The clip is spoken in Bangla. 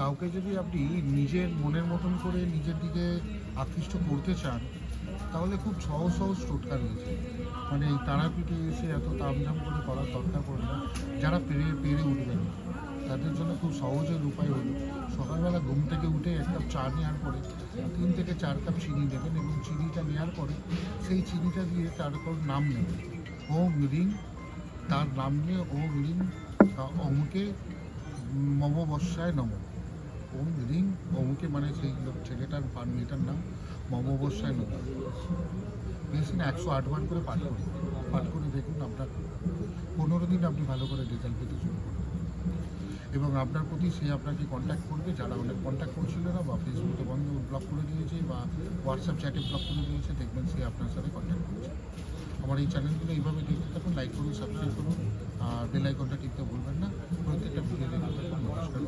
কাউকে যদি আপনি নিজের মনের মতন করে নিজের দিকে আকৃষ্ট করতে চান, তাহলে খুব সহজ সহজ টোটকা রয়েছে। মানে এই তারাপীঠে এসে এত তামঝাম করে করার দরকার পড়ে না। যারা পেরে উঠবেন তাদের জন্য খুব সহজের উপায় হলো সকালবেলা ঘুম থেকে উঠে এক কাপ চা নেওয়ার পরে 3 থেকে 4 কাপ চিনি দেবেন, এবং চিনিটা নেওয়ার পরে সেই চিনিটা দিয়ে তার উপর নাম নেবেন, ওম রিং। তার নাম নিয়ে ওম রিং অমুকে মম বর্ষায় নম। ওম রিং অমুকে মানে সেই ছেলেটার বা মেয়েটার নাম মম বর্ষায় নম। বেশি না, 108 বার করে পাঠ করে দেখুন। আপনার 15 দিন আপনি ভালো করে রেজাল্ট পেতে শুরু করবেন, এবং আপনার প্রতি সে আপনাকে কন্ট্যাক্ট করবে। যারা অনেক কন্ট্যাক্ট করছিল না, বা ফেসবুকে ব্লক করে দিয়েছে, বা হোয়াটসঅ্যাপ চ্যাটে ব্লক করে দিয়েছে, দেখবেন সে আপনার সাথে কন্ট্যাক্ট করছে। আমার এই চ্যানেলগুলো এইভাবে দেখতে থাকুন, লাইক করুন, সাবস্ক্রাইব করুন, আর বেল আইকনটা টিপতে ভুলবেন না। প্রত্যেকটা ভিডিও দেখতে থাকুন। নমস্কার।